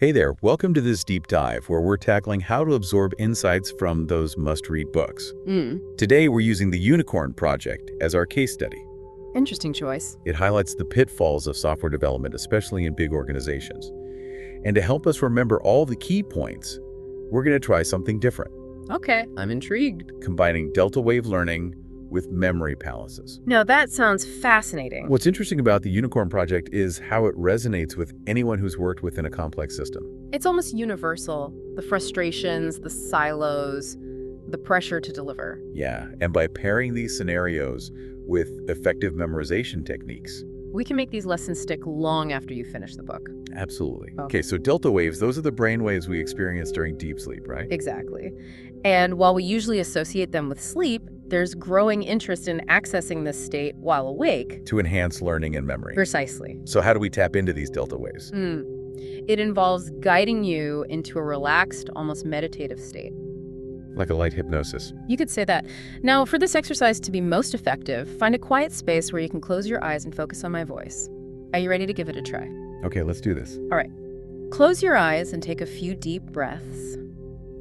Hey there, welcome to this deep dive where we're tackling how to absorb insights from those must-read books. Today, we're using the Unicorn Project as our case study. Interesting choice. It highlights the pitfalls of software development, especially in big organizations. And to help us remember all the key points, we're going to try something different, Okay, I'm intrigued. combining delta wave learning with memory palaces. Now that sounds fascinating. What's interesting about the Unicorn Project is how it resonates with anyone who's worked within a complex system. It's almost universal. The frustrations, the silos, the pressure to deliver. Yeah, and by pairing these scenarios with effective memorization techniques. We can make these lessons stick long after you finish the book. Absolutely. Oh. Okay, so delta waves, those are the brain waves we experience during deep sleep, right? Exactly. And while we usually associate them with sleep, there's growing interest in accessing this state while awake. To enhance learning and memory. Precisely. So how do we tap into these delta waves? It involves guiding you into a relaxed, almost meditative state. Like a light hypnosis. You could say that. Now, for this exercise to be most effective, find a quiet space where you can close your eyes and focus on my voice. Are you ready to give it a try? Okay, let's do this. All right. Close your eyes and take a few deep breaths.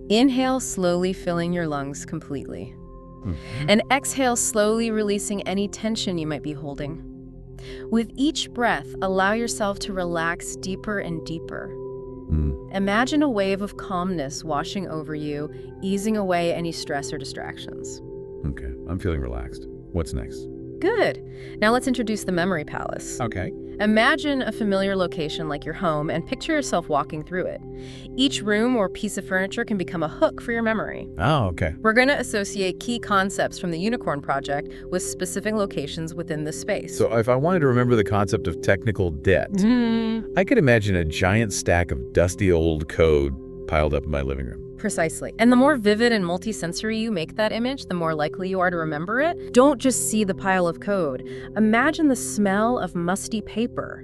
Inhale, slowly filling your lungs completely. And exhale, slowly releasing any tension you might be holding. With each breath, allow yourself to relax deeper and deeper. Imagine a wave of calmness washing over you, easing away any stress or distractions. Okay, I'm feeling relaxed. What's next? Good. Now let's introduce the memory palace. Okay. Imagine a familiar location like your home and picture yourself walking through it. Each room or piece of furniture can become a hook for your memory. Oh, okay. We're going to associate key concepts from the Unicorn Project with specific locations within the space. So if I wanted to remember the concept of technical debt, I could imagine a giant stack of dusty old code piled up in my living room. Precisely. And the more vivid and multisensory you make that image, the more likely you are to remember it. Don't just see the pile of code. Imagine the smell of musty paper,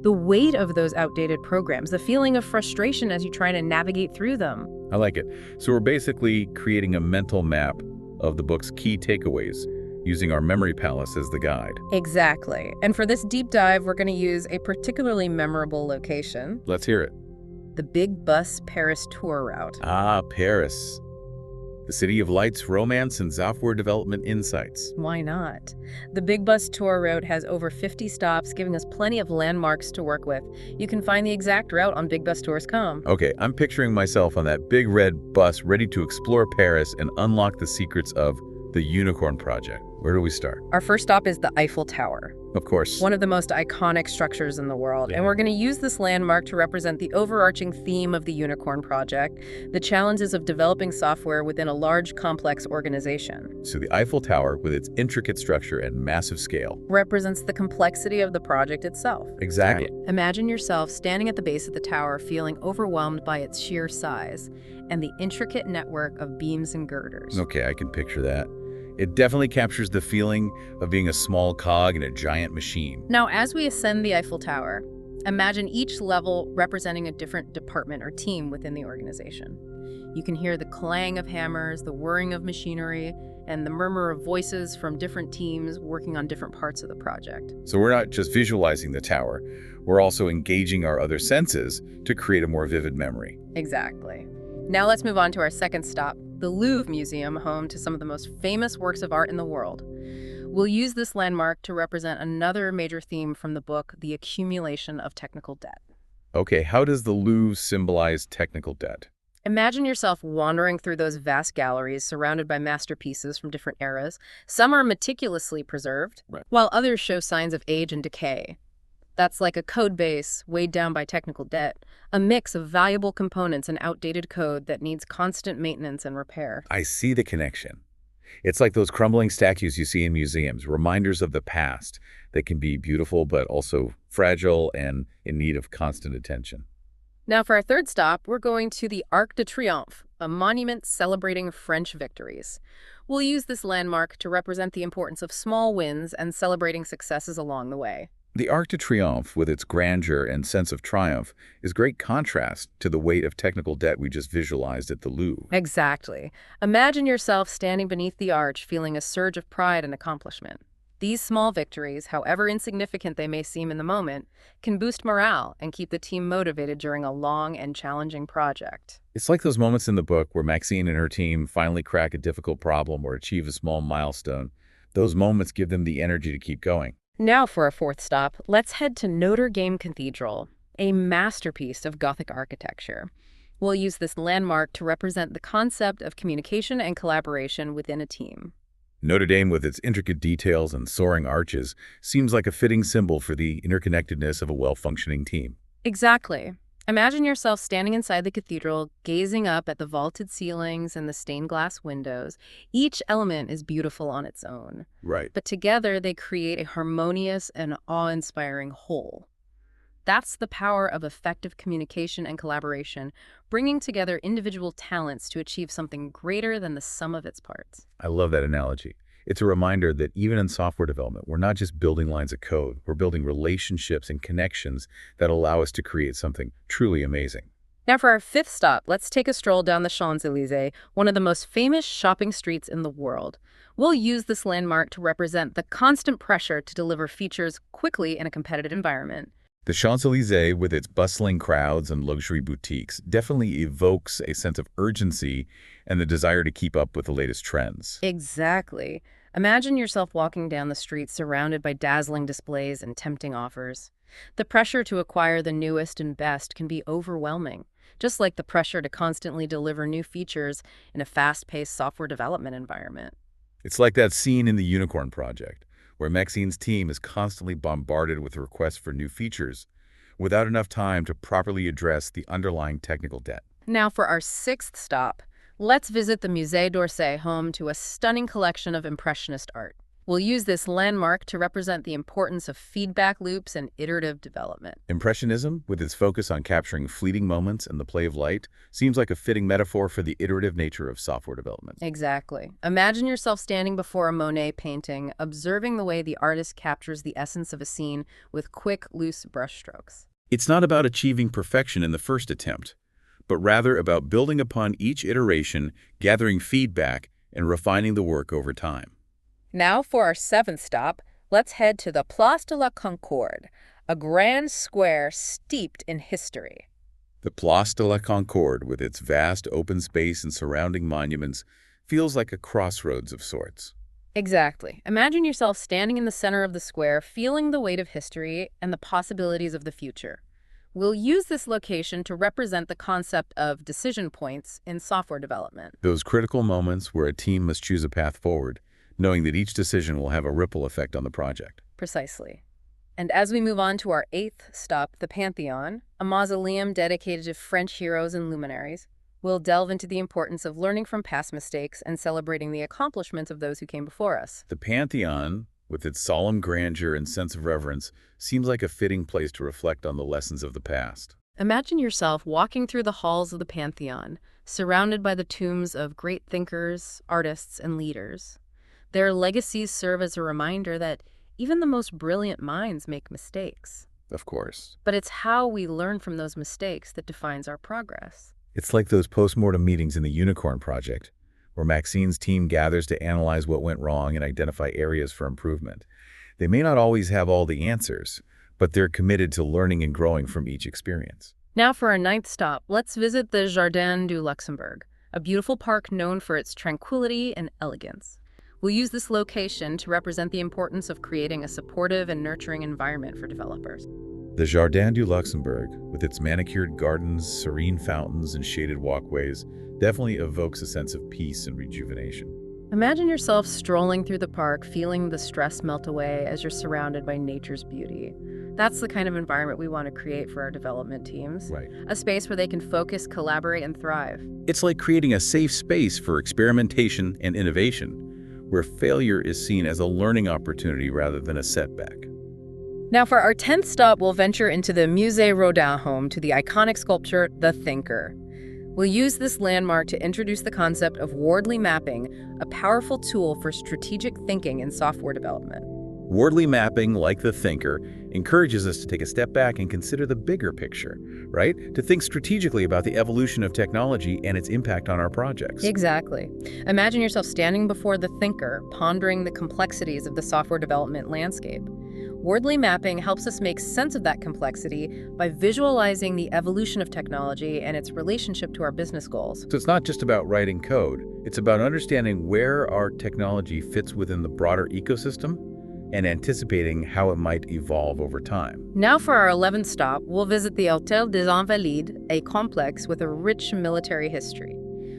the weight of those outdated programs, the feeling of frustration as you try to navigate through them. I like it. So we're basically creating a mental map of the book's key takeaways, using our memory palace as the guide. Exactly. And for this deep dive, we're going to use a particularly memorable location, Let's hear it. the Big Bus Paris tour route. Ah, Paris. The city of lights, romance, and software development insights. Why not? The Big Bus tour route has over 50 stops, giving us plenty of landmarks to work with. You can find the exact route on BigBusTours.com. Okay, I'm picturing myself on that big red bus ready to explore Paris and unlock the secrets of the Unicorn Project. Where do we start? Our first stop is the Eiffel Tower, Of course. one of the most iconic structures in the world. Yeah. And we're going to use this landmark to represent the overarching theme of the Unicorn Project, the challenges of developing software within a large, complex organization. So the Eiffel Tower, with its intricate structure and massive scale. Represents the complexity of the project itself. Exactly. Imagine yourself standing at the base of the tower, feeling overwhelmed by its sheer size and the intricate network of beams and girders. Okay, I can picture that. It definitely captures the feeling of being a small cog in a giant machine. Now, as we ascend the Eiffel Tower, imagine each level representing a different department or team within the organization. You can hear the clang of hammers, the whirring of machinery, and the murmur of voices from different teams working on different parts of the project. So we're not just visualizing the tower, we're also engaging our other senses to create a more vivid memory. Exactly. Now let's move on to our second stop, the Louvre Museum, home to some of the most famous works of art in the world. We'll use this landmark to represent another major theme from the book, the accumulation of technical debt. Okay, how does the Louvre symbolize technical debt? Imagine yourself wandering through those vast galleries surrounded by masterpieces from different eras. Some are meticulously preserved, while others show signs of age and decay. That's like a code base weighed down by technical debt, a mix of valuable components and outdated code that needs constant maintenance and repair. I see the connection. It's like those crumbling statues you see in museums, reminders of the past that can be beautiful but also fragile and in need of constant attention. Now for our third stop, we're going to the Arc de Triomphe, a monument celebrating French victories. We'll use this landmark to represent the importance of small wins and celebrating successes along the way. The Arc de Triomphe, with its grandeur and sense of triumph, is great contrast to the weight of technical debt we just visualized at the Louvre. Exactly. Imagine yourself standing beneath the arch, feeling a surge of pride and accomplishment. These small victories, however insignificant they may seem in the moment, can boost morale and keep the team motivated during a long and challenging project. It's like those moments in the book where Maxine and her team finally crack a difficult problem or achieve a small milestone. Those moments give them the energy to keep going. Now for our fourth stop, let's head to Notre Dame Cathedral, a masterpiece of Gothic architecture. We'll use this landmark to represent the concept of communication and collaboration within a team. Notre Dame, with its intricate details and soaring arches, seems like a fitting symbol for the interconnectedness of a well-functioning team. Exactly. Imagine yourself standing inside the cathedral, gazing up at the vaulted ceilings and the stained glass windows. Each element is beautiful on its own, Right. but together they create a harmonious and awe-inspiring whole. That's the power of effective communication and collaboration, bringing together individual talents to achieve something greater than the sum of its parts. I love that analogy. It's a reminder that even in software development, we're not just building lines of code, we're building relationships and connections that allow us to create something truly amazing. Now for our fifth stop, let's take a stroll down the Champs-Élysées, one of the most famous shopping streets in the world. We'll use this landmark to represent the constant pressure to deliver features quickly in a competitive environment. The Champs-Élysées, with its bustling crowds and luxury boutiques, definitely evokes a sense of urgency and the desire to keep up with the latest trends. Exactly. Imagine yourself walking down the street surrounded by dazzling displays and tempting offers. The pressure to acquire the newest and best can be overwhelming, just like the pressure to constantly deliver new features in a fast-paced software development environment. It's like that scene in the Unicorn Project, where Maxine's team is constantly bombarded with requests for new features without enough time to properly address the underlying technical debt. Now for our sixth stop, let's visit the Musée d'Orsay, home to a stunning collection of Impressionist art. We'll use this landmark to represent the importance of feedback loops and iterative development. Impressionism, with its focus on capturing fleeting moments and the play of light, seems like a fitting metaphor for the iterative nature of software development. Exactly. Imagine yourself standing before a Monet painting, observing the way the artist captures the essence of a scene with quick, loose brushstrokes. It's not about achieving perfection in the first attempt, but rather about building upon each iteration, gathering feedback, and refining the work over time. Now for our seventh stop, let's head to the Place de la Concorde, a grand square steeped in history. The Place de la Concorde, with its vast open space and surrounding monuments, feels like a crossroads of sorts. Exactly. Imagine yourself standing in the center of the square, feeling the weight of history and the possibilities of the future. We'll use this location to represent the concept of decision points in software development. Those critical moments where a team must choose a path forward, knowing that each decision will have a ripple effect on the project. Precisely. And as we move on to our eighth stop, the Pantheon, a mausoleum dedicated to French heroes and luminaries, we'll delve into the importance of learning from past mistakes and celebrating the accomplishments of those who came before us. The Pantheon, with its solemn grandeur and sense of reverence, seems like a fitting place to reflect on the lessons of the past. Imagine yourself walking through the halls of the Pantheon, surrounded by the tombs of great thinkers, artists, and leaders. Their legacies serve as a reminder that even the most brilliant minds make mistakes. Of course. But it's how we learn from those mistakes that defines our progress. It's like those post-mortem meetings in the Unicorn Project, where Maxine's team gathers to analyze what went wrong and identify areas for improvement. They may not always have all the answers, but they're committed to learning and growing from each experience. Now for our ninth stop, let's visit the Jardin du Luxembourg, a beautiful park known for its tranquility and elegance. We'll use this location to represent the importance of creating a supportive and nurturing environment for developers. The Jardin du Luxembourg, with its manicured gardens, serene fountains, and shaded walkways, definitely evokes a sense of peace and rejuvenation. Imagine yourself strolling through the park, feeling the stress melt away as you're surrounded by nature's beauty. That's the kind of environment we want to create for our development teams. Right. A space where they can focus, collaborate, and thrive. It's like creating a safe space for experimentation and innovation, where failure is seen as a learning opportunity rather than a setback. Now for our 10th stop, we'll venture into the Musée Rodin, home to the iconic sculpture, The Thinker. We'll use this landmark to introduce the concept of wordly mapping, a powerful tool for strategic thinking in software development. Wordly mapping, like The Thinker, encourages us to take a step back and consider the bigger picture, right? To think strategically about the evolution of technology and its impact on our projects. Exactly. Imagine yourself standing before the thinker, pondering the complexities of the software development landscape. Wordly mapping helps us make sense of that complexity by visualizing the evolution of technology and its relationship to our business goals. So it's not just about writing code. It's about understanding where our technology fits within the broader ecosystem and anticipating how it might evolve over time. Now for our 11th stop, we'll visit the Hôtel des Invalides, a complex with a rich military history.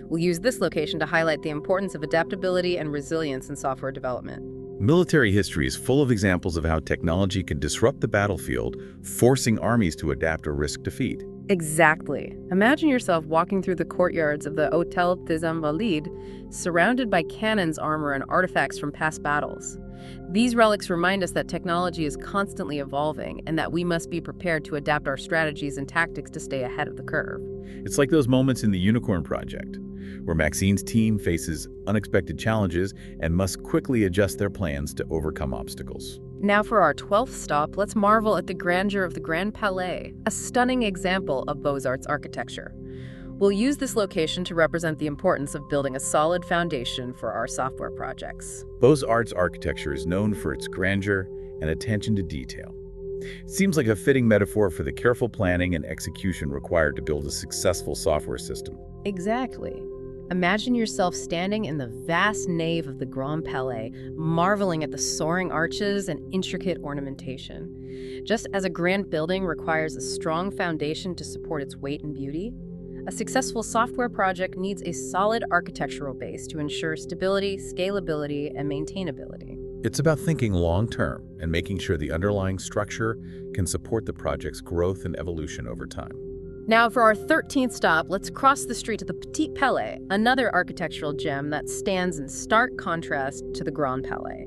We'll use this location to highlight the importance of adaptability and resilience in software development. Military history is full of examples of how technology can disrupt the battlefield, forcing armies to adapt or risk defeat. Exactly. Imagine yourself walking through the courtyards of the Hôtel des Invalides, surrounded by cannons, armor, and artifacts from past battles. These relics remind us that technology is constantly evolving and that we must be prepared to adapt our strategies and tactics to stay ahead of the curve. It's like those moments in the Unicorn Project, where Maxine's team faces unexpected challenges and must quickly adjust their plans to overcome obstacles. Now for our 12th stop, let's marvel at the grandeur of the Grand Palais, a stunning example of Beaux-Arts architecture. We'll use this location to represent the importance of building a solid foundation for our software projects. Beaux-Arts architecture is known for its grandeur and attention to detail. It seems like a fitting metaphor for the careful planning and execution required to build a successful software system. Exactly. Imagine yourself standing in the vast nave of the Grand Palais, marveling at the soaring arches and intricate ornamentation. Just as a grand building requires a strong foundation to support its weight and beauty, a successful software project needs a solid architectural base to ensure stability, scalability, and maintainability. It's about thinking long-term and making sure the underlying structure can support the project's growth and evolution over time. Now for our 13th stop, let's cross the street to the Petit Palais, another architectural gem that stands in stark contrast to the Grand Palais.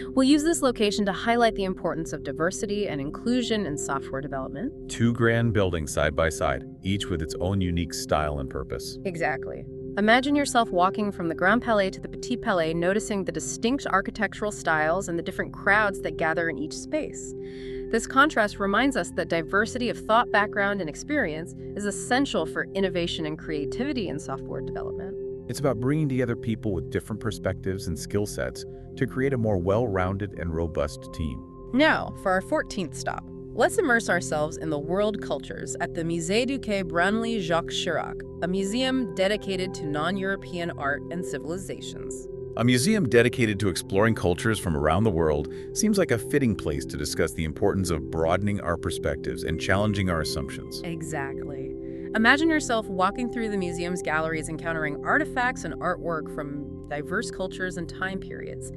We'll use this location to highlight the importance of diversity and inclusion in software development. Two grand buildings side by side, each with its own unique style and purpose. Exactly. Imagine yourself walking from the Grand Palais to the Petit Palais, noticing the distinct architectural styles and the different crowds that gather in each space. This contrast reminds us that diversity of thought, background, and experience is essential for innovation and creativity in software development. It's about bringing together people with different perspectives and skill sets to create a more well-rounded and robust team. Now, for our 14th stop, let's immerse ourselves in the world cultures at the Musée du Quai Branly-Jacques Chirac, a museum dedicated to non-European art and civilizations. A museum dedicated to exploring cultures from around the world seems like a fitting place to discuss the importance of broadening our perspectives and challenging our assumptions. Exactly. Imagine yourself walking through the museum's galleries, encountering artifacts and artwork from diverse cultures and time periods.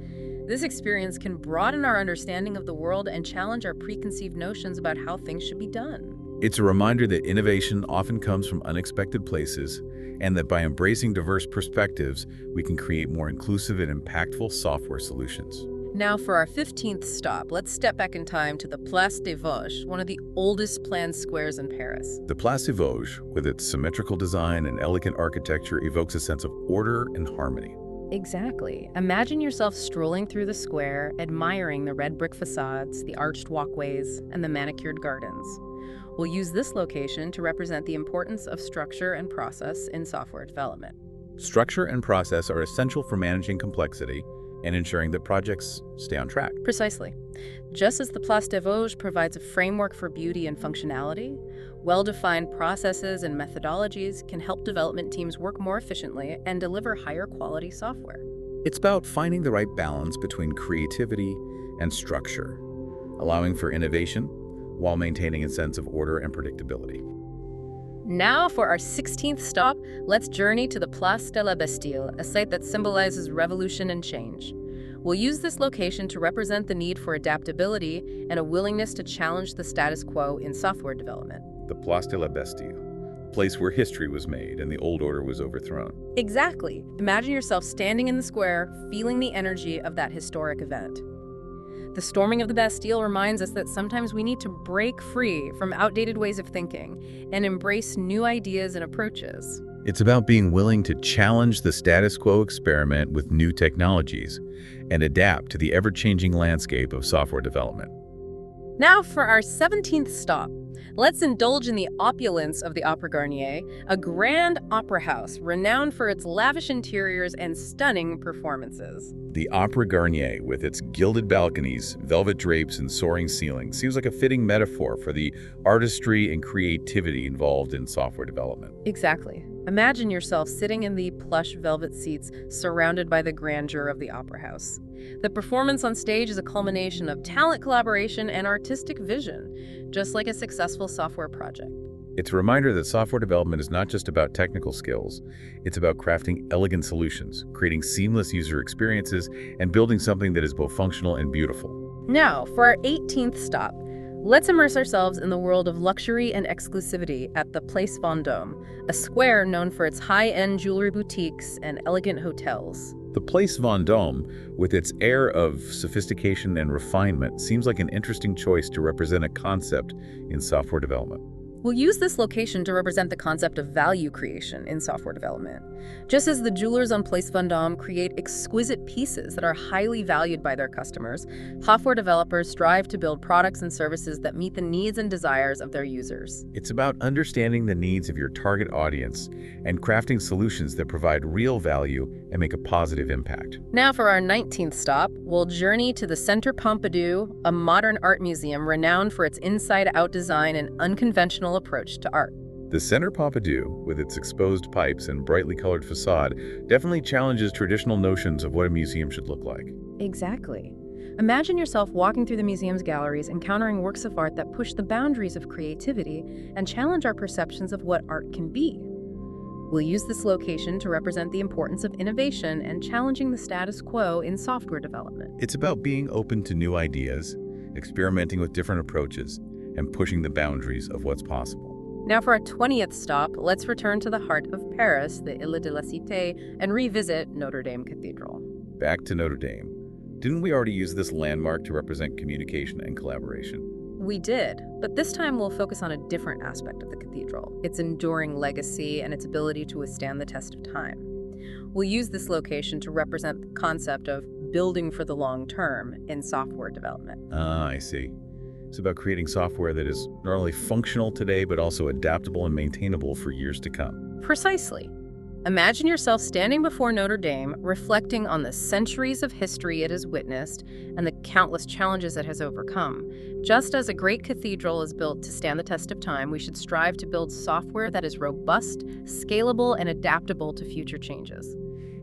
This experience can broaden our understanding of the world and challenge our preconceived notions about how things should be done. It's a reminder that innovation often comes from unexpected places, and that by embracing diverse perspectives, we can create more inclusive and impactful software solutions. Now for our 15th stop, let's step back in time to the Place des Vosges, one of the oldest planned squares in Paris. The Place des Vosges, with its symmetrical design and elegant architecture, evokes a sense of order and harmony. Exactly. Imagine yourself strolling through the square, admiring the red brick facades, the arched walkways, and the manicured gardens. We'll use this location to represent the importance of structure and process in software development. Structure and process are essential for managing complexity and ensuring that projects stay on track. Precisely. Just as the Place des Vosges provides a framework for beauty and functionality, well-defined processes and methodologies can help development teams work more efficiently and deliver higher quality software. It's about finding the right balance between creativity and structure, allowing for innovation while maintaining a sense of order and predictability. Now for our 16th stop, let's journey to the Place de la Bastille, a site that symbolizes revolution and change. We'll use this location to represent the need for adaptability and a willingness to challenge the status quo in software development. The Place de la Bastille, a place where history was made and the old order was overthrown. Exactly. Imagine yourself standing in the square, feeling the energy of that historic event. The storming of the Bastille reminds us that sometimes we need to break free from outdated ways of thinking and embrace new ideas and approaches. It's about being willing to challenge the status quo, experiment with new technologies, and adapt to the ever-changing landscape of software development. Now for our 17th stop. Let's indulge in the opulence of the Opera Garnier, a grand opera house renowned for its lavish interiors and stunning performances. The Opera Garnier, with its gilded balconies, velvet drapes, and soaring ceilings, seems like a fitting metaphor for the artistry and creativity involved in software development. Exactly. Imagine yourself sitting in the plush velvet seats surrounded by the grandeur of the opera house. The performance on stage is a culmination of talent collaboration and artistic vision, just like a successful software project. It's a reminder that software development is not just about technical skills. It's about crafting elegant solutions, creating seamless user experiences, and building something that is both functional and beautiful. Now, for our 18th stop, let's immerse ourselves in the world of luxury and exclusivity at the Place Vendôme, a square known for its high-end jewelry boutiques and elegant hotels. The Place Vendôme, with its air of sophistication and refinement, seems like an interesting choice to represent a concept in software development. We'll use this location to represent the concept of value creation in software development. Just as the jewelers on Place Vendôme create exquisite pieces that are highly valued by their customers, software developers strive to build products and services that meet the needs and desires of their users. It's about understanding the needs of your target audience and crafting solutions that provide real value and make a positive impact. Now for our 19th stop, we'll journey to the Centre Pompidou, a modern art museum renowned for its inside-out design and unconventional approach to art. The Centre Pompidou, with its exposed pipes and brightly colored facade, definitely challenges traditional notions of what a museum should look like. Exactly. Imagine yourself walking through the museum's galleries, encountering works of art that push the boundaries of creativity and challenge our perceptions of what art can be. We'll use this location to represent the importance of innovation and challenging the status quo in software development. It's about being open to new ideas, experimenting with different approaches, and pushing the boundaries of what's possible. Now for our 20th stop, let's return to the heart of Paris, the Ile de la Cité, and revisit Notre Dame Cathedral. Back to Notre Dame. Didn't we already use this landmark to represent communication and collaboration? We did, but this time we'll focus on a different aspect of the cathedral, its enduring legacy and its ability to withstand the test of time. We'll use this location to represent the concept of building for the long term in software development. Ah, I see. It's about creating software that is not only functional today, but also adaptable and maintainable for years to come. Precisely. Imagine yourself standing before Notre Dame, reflecting on the centuries of history it has witnessed and the countless challenges it has overcome. Just as a great cathedral is built to stand the test of time, we should strive to build software that is robust, scalable, and adaptable to future changes.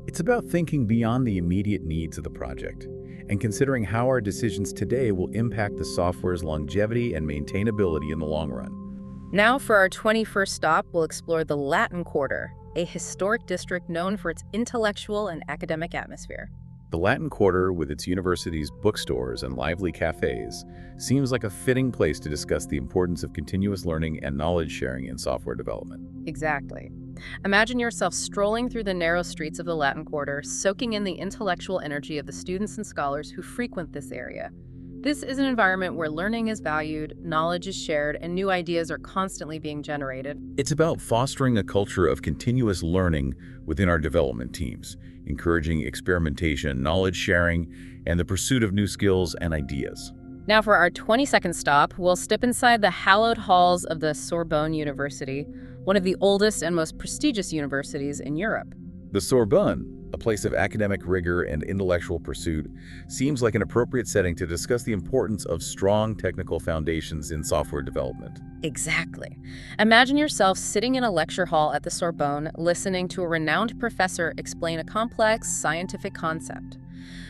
It's about thinking beyond the immediate needs of the project and considering how our decisions today will impact the software's longevity and maintainability in the long run. Now for our 21st stop, we'll explore the Latin Quarter, a historic district known for its intellectual and academic atmosphere. The Latin Quarter, with its universities, bookstores, and lively cafes, seems like a fitting place to discuss the importance of continuous learning and knowledge sharing in software development. Exactly. Imagine yourself strolling through the narrow streets of the Latin Quarter, soaking in the intellectual energy of the students and scholars who frequent this area. This is an environment where learning is valued, knowledge is shared, and new ideas are constantly being generated. It's about fostering a culture of continuous learning within our development teams, encouraging experimentation, knowledge sharing, and the pursuit of new skills and ideas. Now for our 22nd stop, we'll step inside the hallowed halls of the Sorbonne University, one of the oldest and most prestigious universities in Europe. The Sorbonne, a place of academic rigor and intellectual pursuit, seems like an appropriate setting to discuss the importance of strong technical foundations in software development. Exactly. Imagine yourself sitting in a lecture hall at the Sorbonne, listening to a renowned professor explain a complex scientific concept.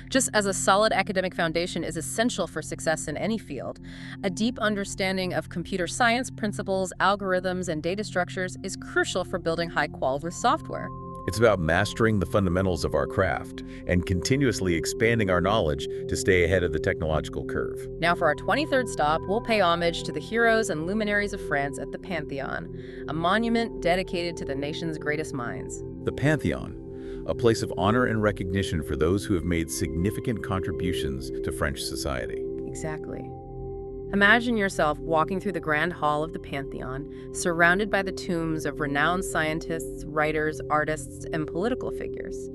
Just as a solid academic foundation is essential for success in any field, a deep understanding of computer science principles, algorithms, and data structures is crucial for building high-quality software. It's about mastering the fundamentals of our craft and continuously expanding our knowledge to stay ahead of the technological curve. Now for our 23rd stop, we'll pay homage to the heroes and luminaries of France at the Pantheon, a monument dedicated to the nation's greatest minds. The Pantheon, a place of honor and recognition for those who have made significant contributions to French society. Exactly. Imagine yourself walking through the Grand Hall of the Pantheon, surrounded by the tombs of renowned scientists, writers, artists, and political figures.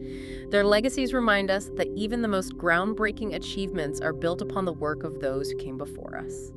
Their legacies remind us that even the most groundbreaking achievements are built upon the work of those who came before us.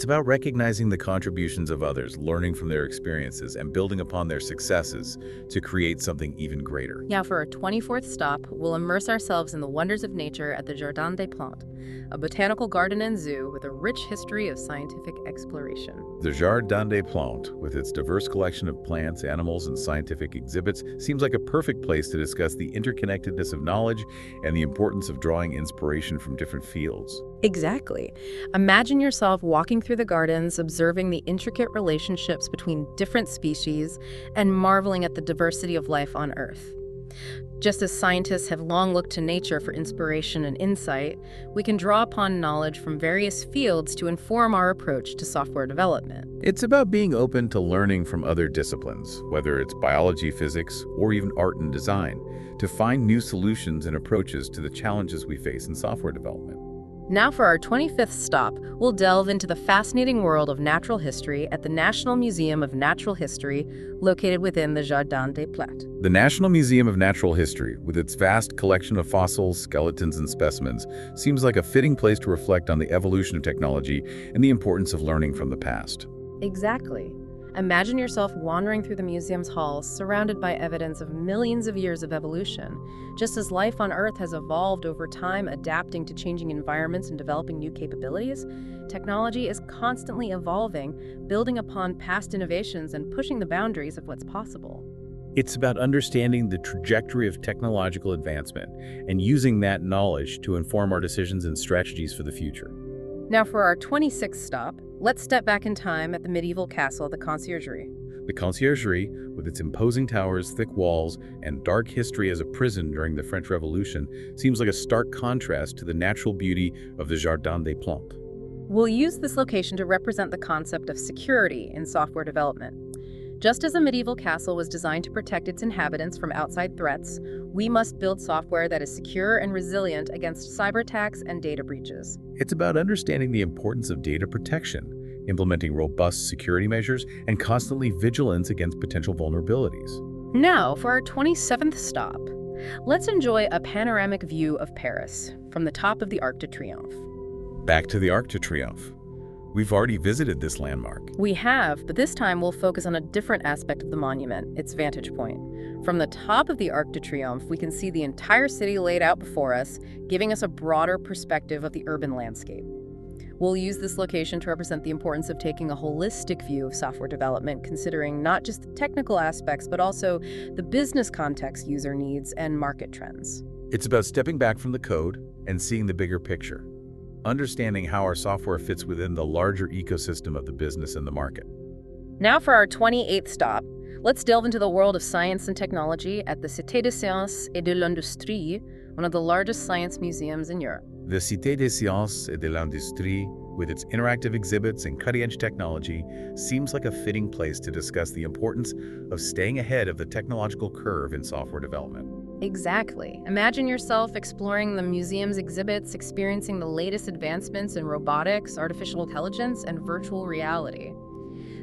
It's about recognizing the contributions of others, learning from their experiences, and building upon their successes to create something even greater. Now for our 24th stop, we'll immerse ourselves in the wonders of nature at the Jardin des Plantes, a botanical garden and zoo with a rich history of scientific exploration. The Jardin des Plantes, with its diverse collection of plants, animals, and scientific exhibits, seems like a perfect place to discuss the interconnectedness of knowledge and the importance of drawing inspiration from different fields. Exactly. Imagine yourself walking through the gardens, observing the intricate relationships between different species, and marveling at the diversity of life on Earth. Just as scientists have long looked to nature for inspiration and insight, we can draw upon knowledge from various fields to inform our approach to software development. It's about being open to learning from other disciplines, whether it's biology, physics, or even art and design, to find new solutions and approaches to the challenges we face in software development. Now for our 25th stop, we'll delve into the fascinating world of natural history at the National Museum of Natural History, located within the Jardin des Plantes. The National Museum of Natural History, with its vast collection of fossils, skeletons, and specimens, seems like a fitting place to reflect on the evolution of technology and the importance of learning from the past. Exactly. Imagine yourself wandering through the museum's halls, surrounded by evidence of millions of years of evolution. Just as life on Earth has evolved over time, adapting to changing environments and developing new capabilities, technology is constantly evolving, building upon past innovations and pushing the boundaries of what's possible. It's about understanding the trajectory of technological advancement and using that knowledge to inform our decisions and strategies for the future. Now for our 26th stop, let's step back in time at the medieval castle, the Conciergerie. The Conciergerie, with its imposing towers, thick walls, and dark history as a prison during the French Revolution, seems like a stark contrast to the natural beauty of the Jardin des Plantes. We'll use this location to represent the concept of security in software development. Just as a medieval castle was designed to protect its inhabitants from outside threats, we must build software that is secure and resilient against cyber attacks and data breaches. It's about understanding the importance of data protection, implementing robust security measures, and constantly vigilance against potential vulnerabilities. Now, for our 27th stop, let's enjoy a panoramic view of Paris from the top of the Arc de Triomphe. Back to the Arc de Triomphe. We've already visited this landmark. We have, but this time we'll focus on a different aspect of the monument, its vantage point. From the top of the Arc de Triomphe, we can see the entire city laid out before us, giving us a broader perspective of the urban landscape. We'll use this location to represent the importance of taking a holistic view of software development, considering not just the technical aspects, but also the business context user needs and market trends. It's about stepping back from the code and seeing the bigger picture, understanding how our software fits within the larger ecosystem of the business and the market. Now for our 28th stop, let's delve into the world of science and technology at the Cité des Sciences et de l'Industrie, one of the largest science museums in Europe. The Cité des Sciences et de l'Industrie, with its interactive exhibits and cutting-edge technology, seems like a fitting place to discuss the importance of staying ahead of the technological curve in software development. Exactly. Imagine yourself exploring the museum's exhibits, experiencing the latest advancements in robotics, artificial intelligence, and virtual reality.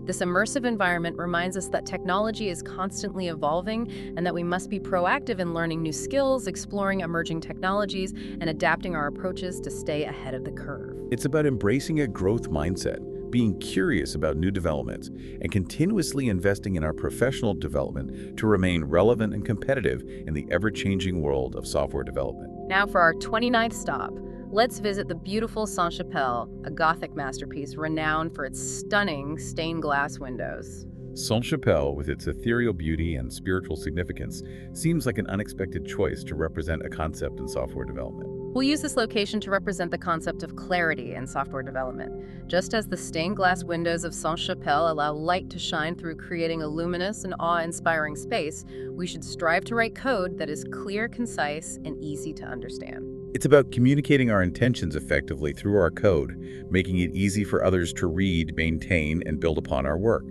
This immersive environment reminds us that technology is constantly evolving and that we must be proactive in learning new skills, exploring emerging technologies, and adapting our approaches to stay ahead of the curve. It's about embracing a growth mindset, being curious about new developments, and continuously investing in our professional development to remain relevant and competitive in the ever-changing world of software development. Now for our 29th stop, let's visit the beautiful Sainte-Chapelle, a Gothic masterpiece renowned for its stunning stained glass windows. Sainte-Chapelle, with its ethereal beauty and spiritual significance, seems like an unexpected choice to represent a concept in software development. We'll use this location to represent the concept of clarity in software development. Just as the stained glass windows of Sainte-Chapelle allow light to shine through, creating a luminous and awe-inspiring space, we should strive to write code that is clear, concise, and easy to understand. It's about communicating our intentions effectively through our code, making it easy for others to read, maintain, and build upon our work.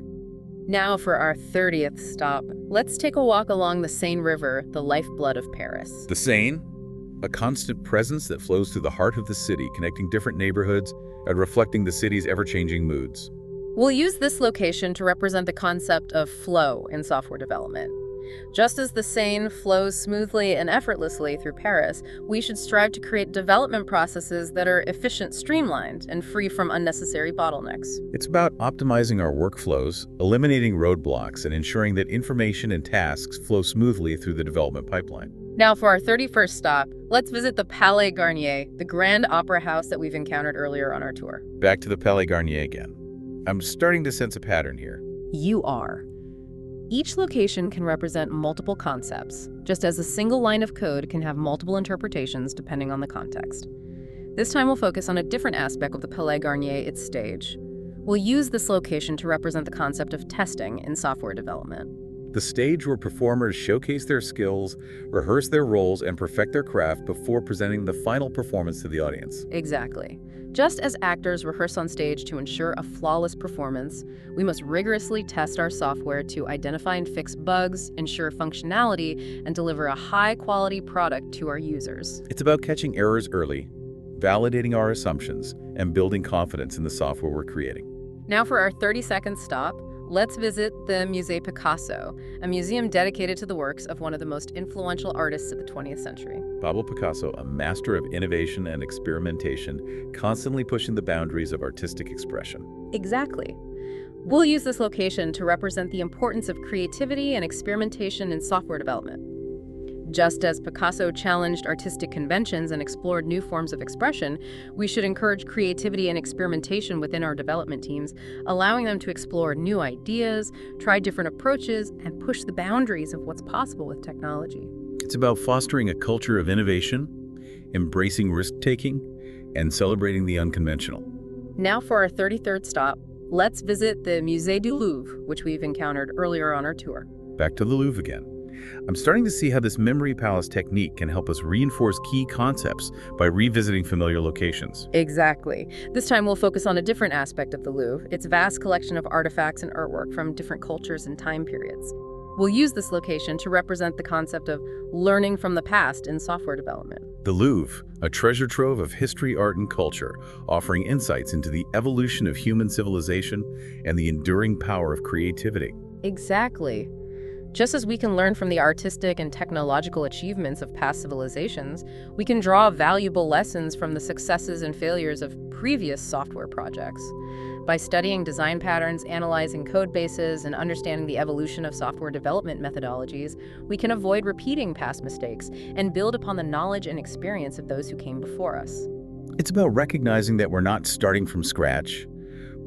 Now for our 30th stop, let's take a walk along the Seine River, the lifeblood of Paris. The Seine, a constant presence that flows through the heart of the city, connecting different neighborhoods and reflecting the city's ever-changing moods. We'll use this location to represent the concept of flow in software development. Just as the Seine flows smoothly and effortlessly through Paris, we should strive to create development processes that are efficient, streamlined, and free from unnecessary bottlenecks. It's about optimizing our workflows, eliminating roadblocks, and ensuring that information and tasks flow smoothly through the development pipeline. Now for our 31st stop, let's visit the Palais Garnier, the grand opera house that we've encountered earlier on our tour. Back to the Palais Garnier again. I'm starting to sense a pattern here. You are. Each location can represent multiple concepts, just as a single line of code can have multiple interpretations depending on the context. This time we'll focus on a different aspect of the Palais Garnier, its stage. We'll use this location to represent the concept of testing in software development. The stage where performers showcase their skills, rehearse their roles, and perfect their craft before presenting the final performance to the audience. Exactly. Just as actors rehearse on stage to ensure a flawless performance, we must rigorously test our software to identify and fix bugs, ensure functionality, and deliver a high-quality product to our users. It's about catching errors early, validating our assumptions, and building confidence in the software we're creating. Now for our 30-second stop, let's visit the Musée Picasso, a museum dedicated to the works of one of the most influential artists of the 20th century. Pablo Picasso, a master of innovation and experimentation, constantly pushing the boundaries of artistic expression. Exactly. We'll use this location to represent the importance of creativity and experimentation in software development. Just as Picasso challenged artistic conventions and explored new forms of expression, we should encourage creativity and experimentation within our development teams, allowing them to explore new ideas, try different approaches, and push the boundaries of what's possible with technology. It's about fostering a culture of innovation, embracing risk-taking, and celebrating the unconventional. Now for our 33rd stop, let's visit the Musée du Louvre, which we've encountered earlier on our tour. Back to the Louvre again. I'm starting to see how this memory palace technique can help us reinforce key concepts by revisiting familiar locations. Exactly. This time we'll focus on a different aspect of the Louvre, its vast collection of artifacts and artwork from different cultures and time periods. We'll use this location to represent the concept of learning from the past in software development. The Louvre, a treasure trove of history, art, and culture, offering insights into the evolution of human civilization and the enduring power of creativity. Exactly. Just as we can learn from the artistic and technological achievements of past civilizations, we can draw valuable lessons from the successes and failures of previous software projects. By studying design patterns, analyzing code bases, and understanding the evolution of software development methodologies, we can avoid repeating past mistakes and build upon the knowledge and experience of those who came before us. It's about recognizing that we're not starting from scratch,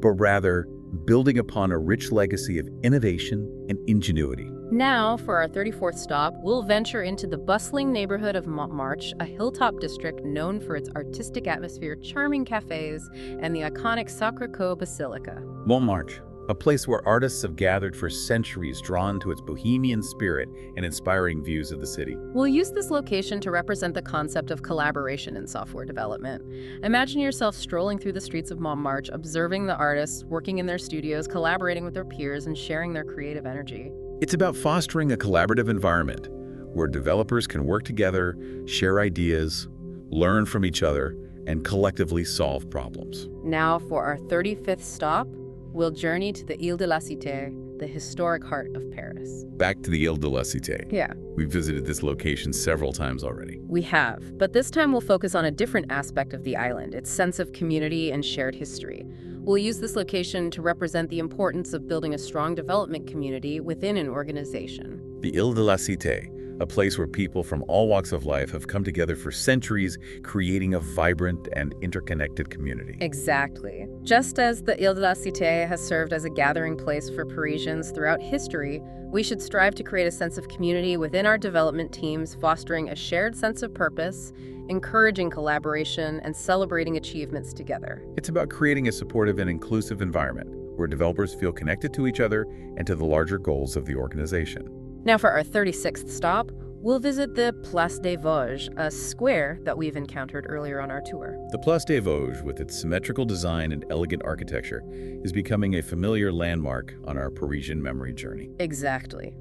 but rather building upon a rich legacy of innovation and ingenuity. Now, for our 34th stop, we'll venture into the bustling neighborhood of Montmartre, a hilltop district known for its artistic atmosphere, charming cafes, and the iconic Sacré-Cœur Basilica. Montmartre, a place where artists have gathered for centuries, drawn to its bohemian spirit and inspiring views of the city. We'll use this location to represent the concept of collaboration in software development. Imagine yourself strolling through the streets of Montmartre, observing the artists, working in their studios, collaborating with their peers, and sharing their creative energy. It's about fostering a collaborative environment where developers can work together, share ideas, learn from each other, and collectively solve problems. Now, for our 35th stop, we'll journey to the Île de la Cité, the historic heart of Paris. Back to the Île de la Cité. Yeah. We've visited this location several times already. We have, but this time we'll focus on a different aspect of the island, its sense of community and shared history. We'll use this location to represent the importance of building a strong development community within an organization. The Île de la Cité, a place where people from all walks of life have come together for centuries, creating a vibrant and interconnected community. Exactly. Just as the Île de la Cité has served as a gathering place for Parisians throughout history, we should strive to create a sense of community within our development teams, fostering a shared sense of purpose, encouraging collaboration, and celebrating achievements together. It's about creating a supportive and inclusive environment where developers feel connected to each other and to the larger goals of the organization. Now for our 36th stop, we'll visit the Place des Vosges, a square that we've encountered earlier on our tour. The Place des Vosges, with its symmetrical design and elegant architecture, is becoming a familiar landmark on our Parisian memory journey. Exactly.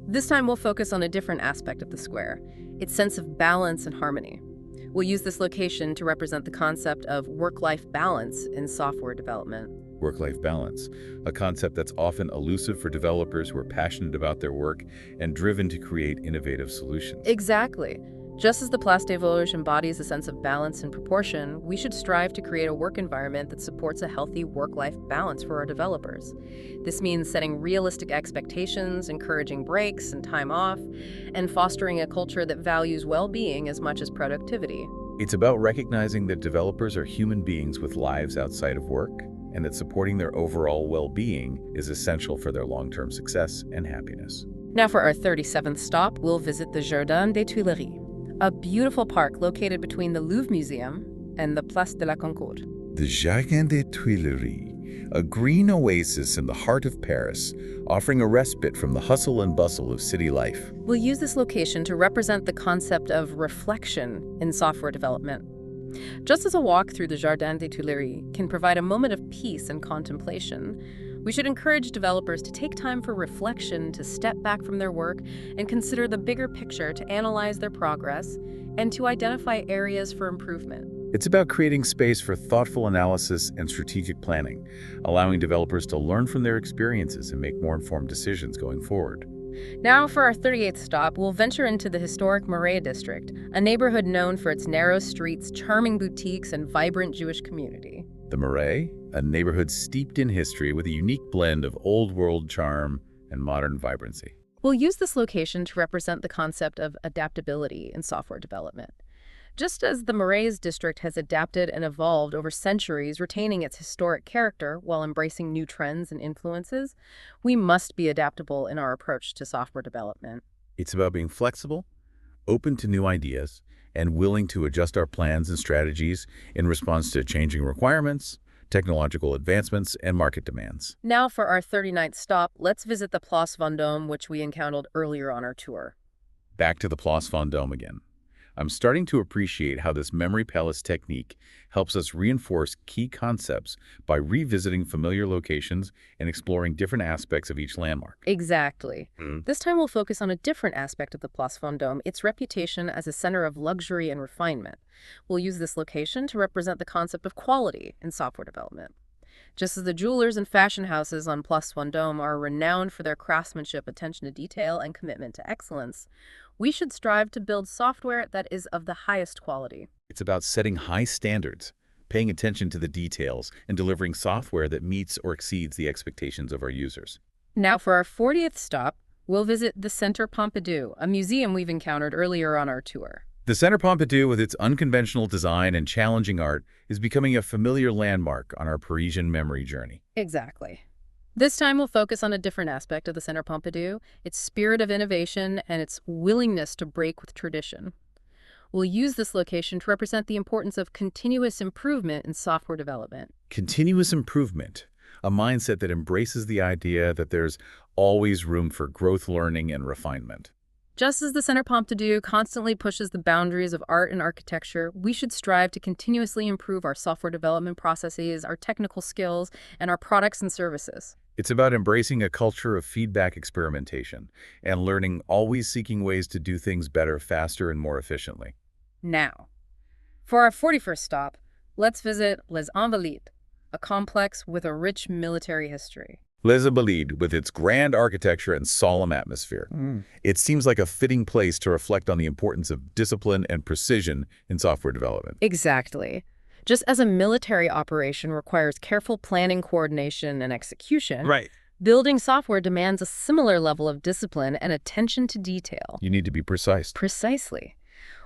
This time we'll focus on a different aspect of the square, its sense of balance and harmony. We'll use this location to represent the concept of work-life balance in software development. Work-life balance, a concept that's often elusive for developers who are passionate about their work and driven to create innovative solutions. Exactly. Just as the Place des Vosges embodies a sense of balance and proportion, we should strive to create a work environment that supports a healthy work-life balance for our developers. This means setting realistic expectations, encouraging breaks and time off, and fostering a culture that values well-being as much as productivity. It's about recognizing that developers are human beings with lives outside of work, and that supporting their overall well-being is essential for their long-term success and happiness. Now for our 37th stop, we'll visit the Jardin des Tuileries, a beautiful park located between the Louvre Museum and the Place de la Concorde. The Jardin des Tuileries, a green oasis in the heart of Paris, offering a respite from the hustle and bustle of city life. We'll use this location to represent the concept of reflection in software development. Just as a walk through the Jardin des Tuileries can provide a moment of peace and contemplation, we should encourage developers to take time for reflection, to step back from their work and consider the bigger picture, to analyze their progress, and to identify areas for improvement. It's about creating space for thoughtful analysis and strategic planning, allowing developers to learn from their experiences and make more informed decisions going forward. Now for our 38th stop, we'll venture into the historic Marais district, a neighborhood known for its narrow streets, charming boutiques, and vibrant Jewish community. The Marais, a neighborhood steeped in history with a unique blend of old-world charm and modern vibrancy. We'll use this location to represent the concept of adaptability in software development. Just as the Marais district has adapted and evolved over centuries, retaining its historic character while embracing new trends and influences, we must be adaptable in our approach to software development. It's about being flexible, open to new ideas, and willing to adjust our plans and strategies in response to changing requirements, technological advancements, and market demands. Now for our 39th stop, let's visit the Place Vendôme, which we encountered earlier on our tour. Back to the Place Vendôme again. I'm starting to appreciate how this memory palace technique helps us reinforce key concepts by revisiting familiar locations and exploring different aspects of each landmark. Exactly. This time we'll focus on a different aspect of the Place Vendôme, its reputation as a center of luxury and refinement. We'll use this location to represent the concept of quality in software development. Just as the jewelers and fashion houses on Place Vendôme are renowned for their craftsmanship, attention to detail, and commitment to excellence, we should strive to build software that is of the highest quality. It's about setting high standards, paying attention to the details, and delivering software that meets or exceeds the expectations of our users. Now for our 40th stop, we'll visit the Centre Pompidou, a museum we've encountered earlier on our tour. The Centre Pompidou, with its unconventional design and challenging art, is becoming a familiar landmark on our Parisian memory journey. Exactly. This time we'll focus on a different aspect of the Centre Pompidou, its spirit of innovation and its willingness to break with tradition. We'll use this location to represent the importance of continuous improvement in software development. Continuous improvement, a mindset that embraces the idea that there's always room for growth, learning, and refinement. Just as the Centre Pompidou constantly pushes the boundaries of art and architecture, we should strive to continuously improve our software development processes, our technical skills, and our products and services. It's about embracing a culture of feedback experimentation and learning, always seeking ways to do things better, faster, and more efficiently. Now, for our 41st stop, let's visit Les Invalides, a complex with a rich military history. Les Invalides, with its grand architecture and solemn atmosphere. It seems like a fitting place to reflect on the importance of discipline and precision in software development. Exactly. Just as a military operation requires careful planning, coordination, and execution, building software demands a similar level of discipline and attention to detail. You need to be precise. Precisely.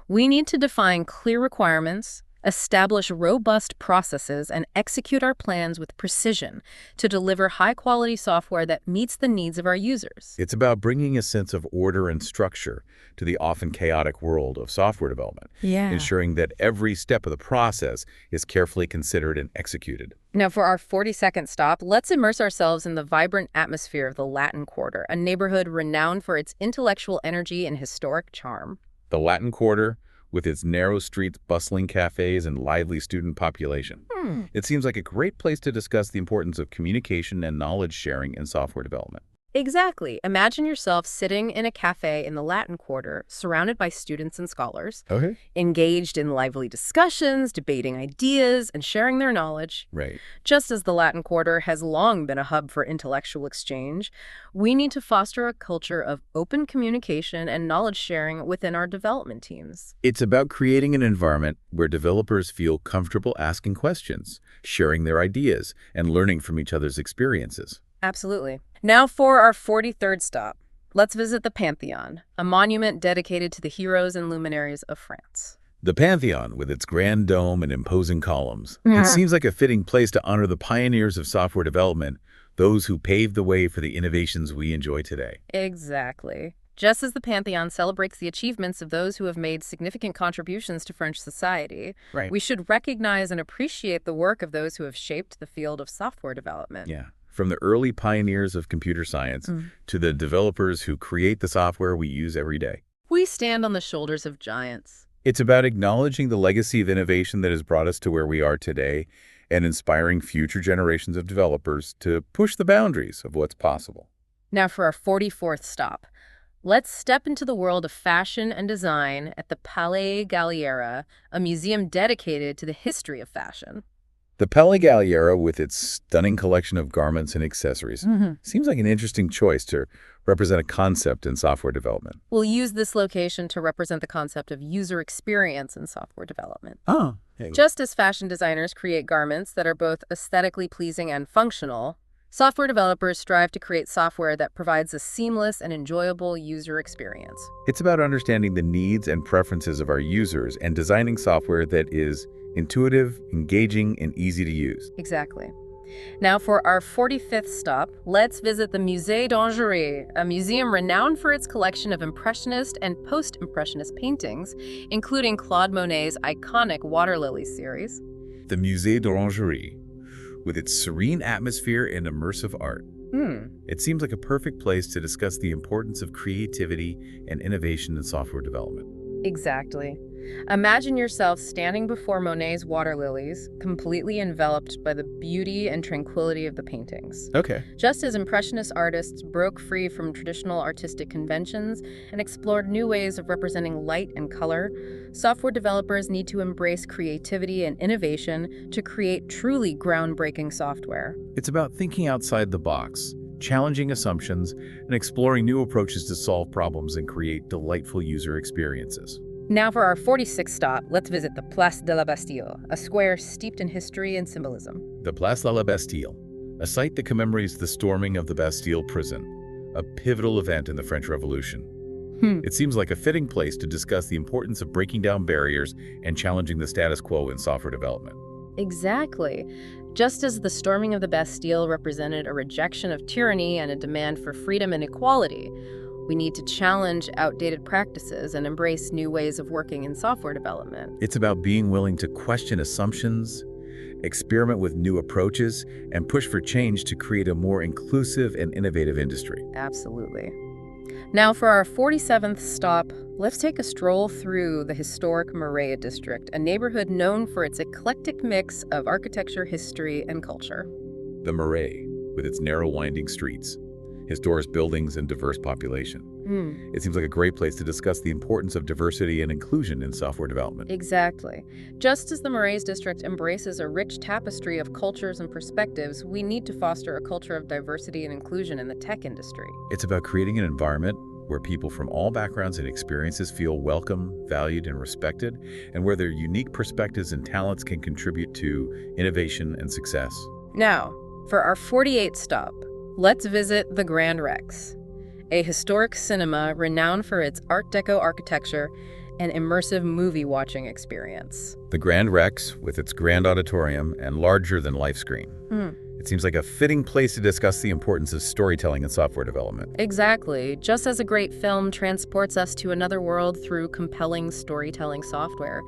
We need to define clear requirements, establish robust processes, and execute our plans with precision to deliver high-quality software that meets the needs of our users. It's about bringing a sense of order and structure to the often chaotic world of software development, ensuring that every step of the process is carefully considered and executed. Now, for our 42nd stop, let's immerse ourselves in the vibrant atmosphere of the Latin Quarter, a neighborhood renowned for its intellectual energy and historic charm. The Latin Quarter, with its narrow streets, bustling cafes, and lively student population. It seems like a great place to discuss the importance of communication and knowledge sharing in software development. Exactly. Imagine yourself sitting in a cafe in the Latin Quarter, surrounded by students and scholars, Okay. engaged in lively discussions, debating ideas, and sharing their knowledge. Right. Just as the Latin Quarter has long been a hub for intellectual exchange, we need to foster a culture of open communication and knowledge sharing within our development teams. It's about creating an environment where developers feel comfortable asking questions, sharing their ideas, and learning from each other's experiences. Absolutely. Now for our 43rd stop. Let's visit the Pantheon, a monument dedicated to the heroes and luminaries of France. The Pantheon, with its grand dome and imposing columns, it seems like a fitting place to honor the pioneers of software development, those who paved the way for the innovations we enjoy today. Exactly. Just as the Pantheon celebrates the achievements of those who have made significant contributions to French society, Right. we should recognize and appreciate the work of those who have shaped the field of software development. Yeah. From the early pioneers of computer science to the developers who create the software we use every day. We stand on the shoulders of giants. It's about acknowledging the legacy of innovation that has brought us to where we are today and inspiring future generations of developers to push the boundaries of what's possible. Now for our 44th stop. Let's step into the world of fashion and design at the Palais Galliera, a museum dedicated to the history of fashion. The Palais Galliera, with its stunning collection of garments and accessories, seems like an interesting choice to represent a concept in software development. We'll use this location to represent the concept of user experience in software development. Oh, hey. Just as fashion designers create garments that are both aesthetically pleasing and functional, software developers strive to create software that provides a seamless and enjoyable user experience. It's about understanding the needs and preferences of our users and designing software that is intuitive, engaging, and easy to use. Exactly. Now for our 45th stop, let's visit the Musée d'Orangerie, a museum renowned for its collection of Impressionist and post-Impressionist paintings, including Claude Monet's iconic Water Lily series. The Musée d'Orangerie, with its serene atmosphere and immersive art. It seems like a perfect place to discuss the importance of creativity and innovation in software development. Exactly. Imagine yourself standing before Monet's water lilies, completely enveloped by the beauty and tranquility of the paintings. Okay. Just as Impressionist artists broke free from traditional artistic conventions and explored new ways of representing light and color, software developers need to embrace creativity and innovation to create truly groundbreaking software. It's about thinking outside the box, challenging assumptions, and exploring new approaches to solve problems and create delightful user experiences. Now for our 46th stop, let's visit the Place de la Bastille, a square steeped in history and symbolism. The Place de la Bastille, a site that commemorates the storming of the Bastille prison, a pivotal event in the French Revolution. It seems like a fitting place to discuss the importance of breaking down barriers and challenging the status quo in software development. Exactly. Just as the storming of the Bastille represented a rejection of tyranny and a demand for freedom and equality, we need to challenge outdated practices and embrace new ways of working in software development. It's about being willing to question assumptions, experiment with new approaches, and push for change to create a more inclusive and innovative industry. Absolutely. Now for our 47th stop, let's take a stroll through the historic Marais district, a neighborhood known for its eclectic mix of architecture, history, and culture. The Marais, with its narrow winding streets, historic buildings, and diverse population. It seems like a great place to discuss the importance of diversity and inclusion in software development. Exactly. Just as the Marais district embraces a rich tapestry of cultures and perspectives, we need to foster a culture of diversity and inclusion in the tech industry. It's about creating an environment where people from all backgrounds and experiences feel welcome, valued, and respected, and where their unique perspectives and talents can contribute to innovation and success. Now, for our 48th stop, let's visit the Grand Rex, a historic cinema renowned for its Art Deco architecture and immersive movie-watching experience. The Grand Rex, with its grand auditorium and larger-than-life screen. It seems like a fitting place to discuss the importance of storytelling in software development. Exactly. Just as a great film transports us to another world through compelling storytelling software,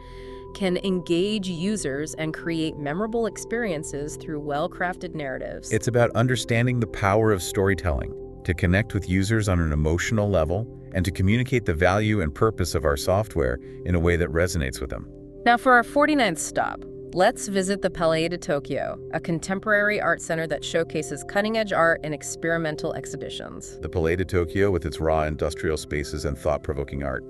can engage users and create memorable experiences through well-crafted narratives. It's about understanding the power of storytelling, to connect with users on an emotional level, and to communicate the value and purpose of our software in a way that resonates with them. Now for our 49th stop, let's visit the Palais de Tokyo, a contemporary art center that showcases cutting-edge art and experimental exhibitions. The Palais de Tokyo with its raw industrial spaces and thought-provoking art.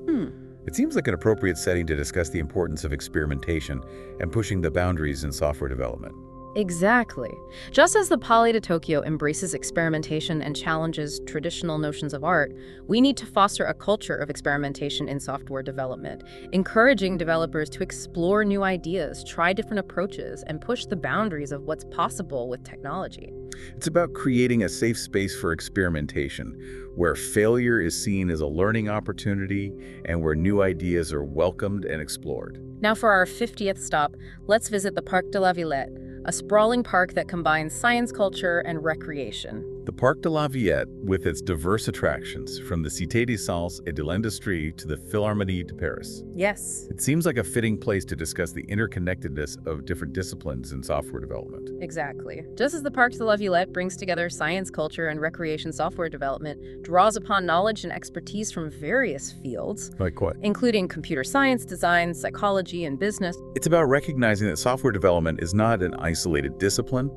It seems like an appropriate setting to discuss the importance of experimentation and pushing the boundaries in software development. Exactly. Just as the Palais de Tokyo embraces experimentation and challenges traditional notions of art, we need to foster a culture of experimentation in software development, encouraging developers to explore new ideas, try different approaches, and push the boundaries of what's possible with technology. It's about creating a safe space for experimentation, where failure is seen as a learning opportunity and where new ideas are welcomed and explored. Now for our 50th stop, let's visit the Parc de la Villette, a sprawling park that combines science, culture, and recreation. The Parc de la Villette, with its diverse attractions, from the Cité des Sciences et de l'Industrie to the Philharmonie de Paris. Yes. It seems like a fitting place to discuss the interconnectedness of different disciplines in software development. Exactly. Just as the Parc de la Villette brings together science, culture, and recreation software development, draws upon knowledge and expertise from various fields, Like what? including computer science, design, psychology, and business. It's about recognizing that software development is not an isolated discipline,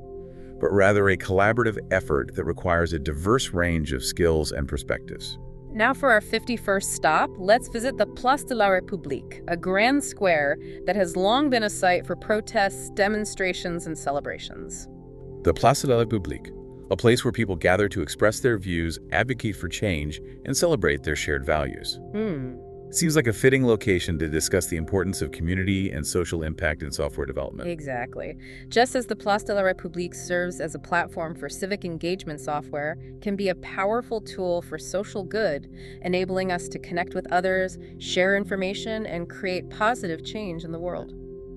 but rather a collaborative effort that requires a diverse range of skills and perspectives. Now for our 51st stop, let's visit the Place de la République, a grand square that has long been a site for protests, demonstrations, and celebrations. The Place de la République, a place where people gather to express their views, advocate for change, and celebrate their shared values. Seems like a fitting location to discuss the importance of community and social impact in software development. Exactly. Just as the Place de la République serves as a platform for civic engagement, software can be a powerful tool for social good, enabling us to connect with others, share information, and create positive change in the world.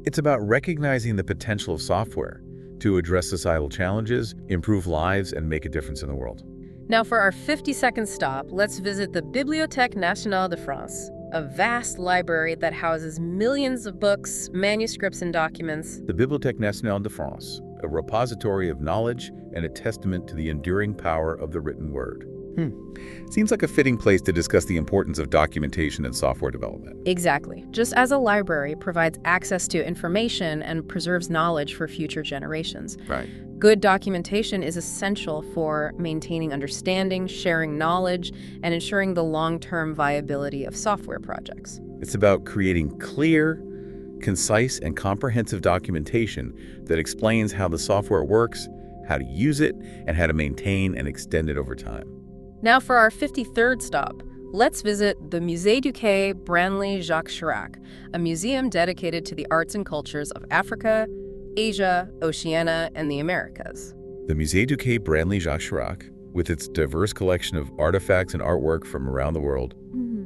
It's about recognizing the potential of software to address societal challenges, improve lives, and make a difference in the world. Now for our 52nd stop, let's visit the Bibliothèque Nationale de France, a vast library that houses millions of books, manuscripts, and documents. The Bibliothèque Nationale de France, a repository of knowledge and a testament to the enduring power of the written word. Seems like a fitting place to discuss the importance of documentation in software development. Exactly. Just as a library provides access to information and preserves knowledge for future generations. Right. Good documentation is essential for maintaining understanding, sharing knowledge, and ensuring the long-term viability of software projects. It's about creating clear, concise, and comprehensive documentation that explains how the software works, how to use it, and how to maintain and extend it over time. Now for our 53rd stop, let's visit the Musée du Quai Branly Jacques Chirac, a museum dedicated to the arts and cultures of Africa, Asia, Oceania, and the Americas. The Musée du Quai Branly Jacques Chirac, with its diverse collection of artifacts and artwork from around the world,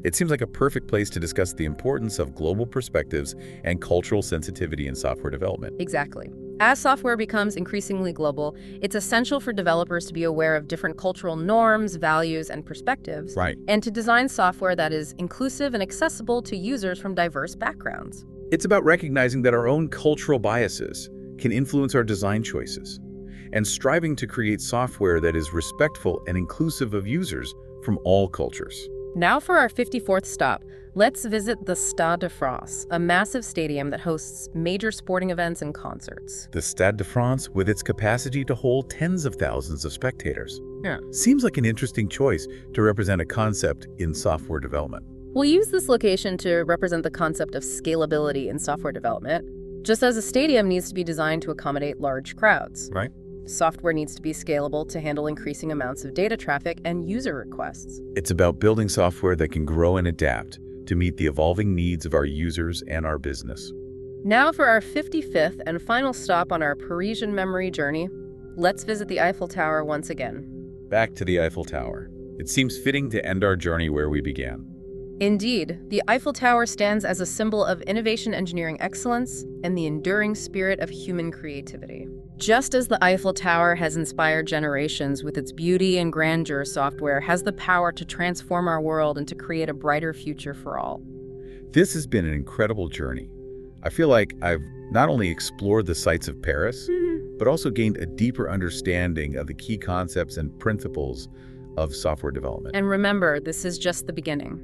it seems like a perfect place to discuss the importance of global perspectives and cultural sensitivity in software development. Exactly. As software becomes increasingly global, it's essential for developers to be aware of different cultural norms, values, and perspectives, Right. and to design software that is inclusive and accessible to users from diverse backgrounds. It's about recognizing that our own cultural biases can influence our design choices, and striving to create software that is respectful and inclusive of users from all cultures. Now for our 54th stop, let's visit the Stade de France, a massive stadium that hosts major sporting events and concerts. The Stade de France, with its capacity to hold tens of thousands of spectators. Yeah. Seems like an interesting choice to represent a concept in software development. We'll use this location to represent the concept of scalability in software development. Just as a stadium needs to be designed to accommodate large crowds, Right. software needs to be scalable to handle increasing amounts of data traffic and user requests. It's about building software that can grow and adapt to meet the evolving needs of our users and our business. Now for our 55th and final stop on our Parisian memory journey, let's visit the Eiffel Tower once again. Back to the Eiffel Tower. It seems fitting to end our journey where we began. Indeed, the Eiffel Tower stands as a symbol of innovation engineering excellence and the enduring spirit of human creativity. Just as the Eiffel Tower has inspired generations with its beauty and grandeur, software has the power to transform our world and to create a brighter future for all. This has been an incredible journey. I feel like I've not only explored the sights of Paris, but also gained a deeper understanding of the key concepts and principles of software development. And remember, this is just the beginning.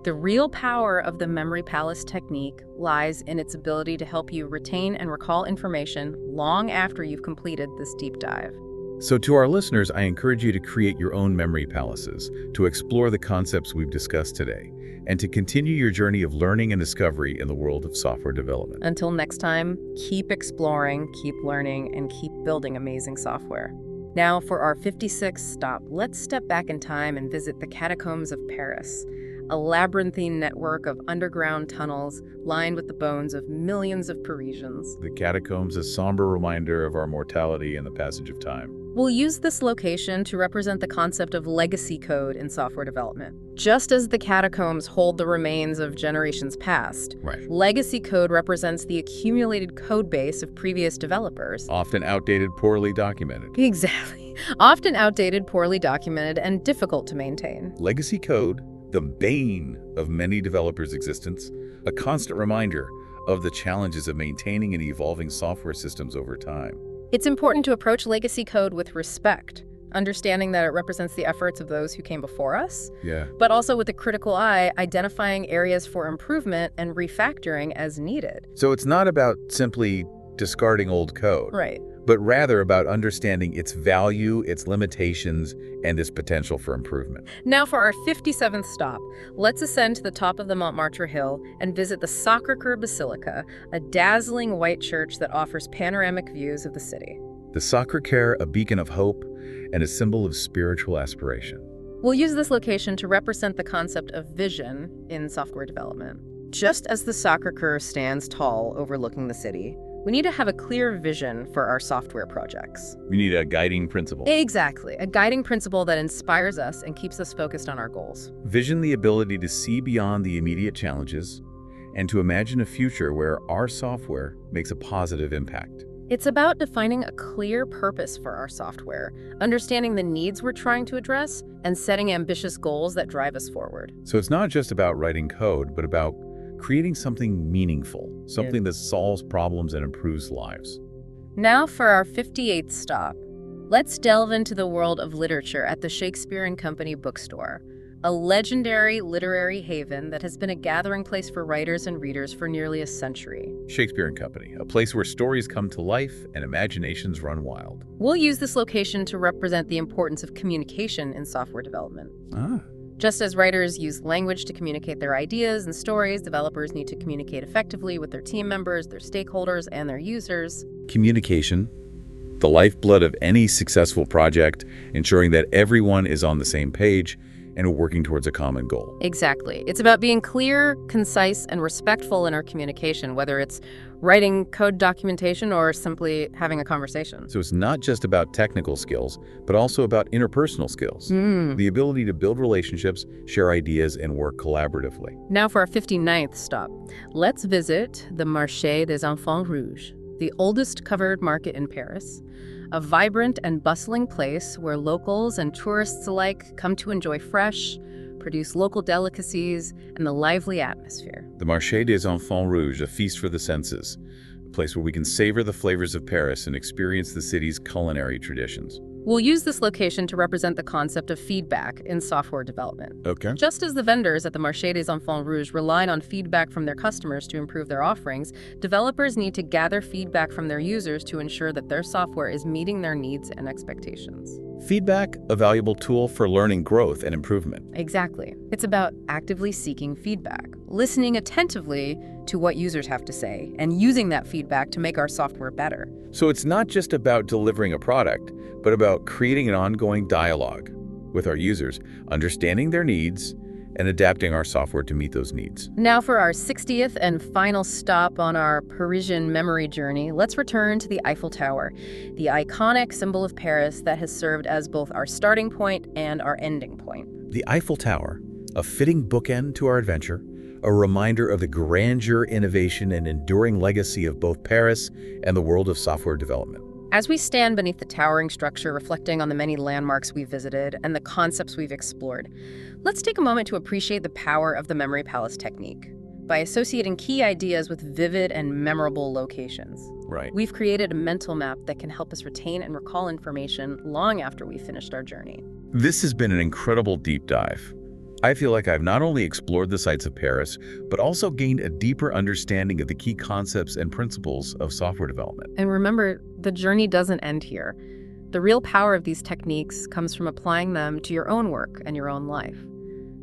The real power of the Memory Palace technique lies in its ability to help you retain and recall information long after you've completed this deep dive. So to our listeners, I encourage you to create your own memory palaces, to explore the concepts we've discussed today, and to continue your journey of learning and discovery in the world of software development. Until next time, keep exploring, keep learning, and keep building amazing software. Now, for our 56th stop, let's step back in time and visit the catacombs of Paris, a labyrinthine network of underground tunnels lined with the bones of millions of Parisians. The catacombs, a somber reminder of our mortality and the passage of time. We'll use this location to represent the concept of legacy code in software development. Just as the catacombs hold the remains of generations past, Right. legacy code represents the accumulated code base of previous developers. Often outdated, poorly documented. Exactly. Often outdated, poorly documented, and difficult to maintain. Legacy code, the bane of many developers' existence, a constant reminder of the challenges of maintaining and evolving software systems over time. It's important to approach legacy code with respect, understanding that it represents the efforts of those who came before us, Yeah. but also with a critical eye, identifying areas for improvement and refactoring as needed. So it's not about simply discarding old code, Right. but rather about understanding its value, its limitations, and its potential for improvement. Now for our 57th stop, let's ascend to the top of the Montmartre Hill and visit the Sacré-Cœur Basilica, a dazzling white church that offers panoramic views of the city. The Sacré-Cœur, a beacon of hope and a symbol of spiritual aspiration. We'll use this location to represent the concept of vision in software development. Just as the Sacré-Cœur stands tall overlooking the city, we need to have a clear vision for our software projects. We need a guiding principle. Exactly, a guiding principle that inspires us and keeps us focused on our goals. Vision, the ability to see beyond the immediate challenges and to imagine a future where our software makes a positive impact. It's about defining a clear purpose for our software, understanding the needs we're trying to address, and setting ambitious goals that drive us forward. So it's not just about writing code, but about creating something meaningful, something that solves problems and improves lives. Now for our 58th stop, let's delve into the world of literature at the Shakespeare and Company bookstore, a legendary literary haven that has been a gathering place for writers and readers for nearly a century. Shakespeare and Company, a place where stories come to life and imaginations run wild. We'll use this location to represent the importance of communication in software development. Just as writers use language to communicate their ideas and stories, developers need to communicate effectively with their team members, their stakeholders, and their users. Communication, the lifeblood of any successful project, ensuring that everyone is on the same page and working towards a common goal. Exactly. It's about being clear, concise, and respectful in our communication, whether it's writing code documentation or simply having a conversation. So it's not just about technical skills, but also about interpersonal skills. The ability to build relationships, share ideas, and work collaboratively. Now for our 59th stop. Let's visit the Marché des Enfants Rouges, the oldest covered market in Paris, a vibrant and bustling place where locals and tourists alike come to enjoy fresh, produce local delicacies, and the lively atmosphere. The Marché des Enfants Rouges, a feast for the senses, a place where we can savor the flavors of Paris and experience the city's culinary traditions. We'll use this location to represent the concept of feedback in software development. Okay. Just as the vendors at the Marché des Enfants Rouges rely on feedback from their customers to improve their offerings, developers need to gather feedback from their users to ensure that their software is meeting their needs and expectations. Feedback, a valuable tool for learning growth and improvement. Exactly. It's about actively seeking feedback, listening attentively to what users have to say, and using that feedback to make our software better. So it's not just about delivering a product, but about creating an ongoing dialogue with our users, understanding their needs, and adapting our software to meet those needs. Now for our 60th and final stop on our Parisian memory journey, let's return to the Eiffel Tower, the iconic symbol of Paris that has served as both our starting point and our ending point. The Eiffel Tower, a fitting bookend to our adventure, a reminder of the grandeur, innovation, and enduring legacy of both Paris and the world of software development. As we stand beneath the towering structure, reflecting on the many landmarks we've visited and the concepts we've explored, let's take a moment to appreciate the power of the Memory Palace technique. By associating key ideas with vivid and memorable locations, Right. we've created a mental map that can help us retain and recall information long after we've finished our journey. This has been an incredible deep dive. I feel like I've not only explored the sights of Paris, but also gained a deeper understanding of the key concepts and principles of software development. And remember, the journey doesn't end here. The real power of these techniques comes from applying them to your own work and your own life.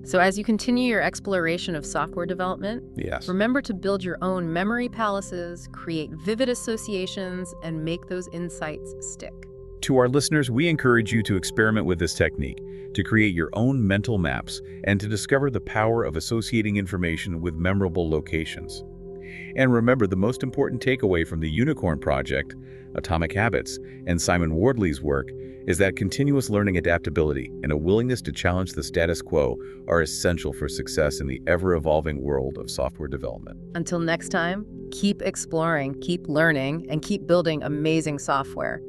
So as you continue your exploration of software development, Yes. remember to build your own memory palaces, create vivid associations, and make those insights stick. To our listeners, we encourage you to experiment with this technique, to create your own mental maps, and to discover the power of associating information with memorable locations. And remember, the most important takeaway from the Unicorn Project, Atomic Habits, and Simon Wardley's work is that continuous learning adaptability and a willingness to challenge the status quo are essential for success in the ever-evolving world of software development. Until next time, keep exploring, keep learning, and keep building amazing software.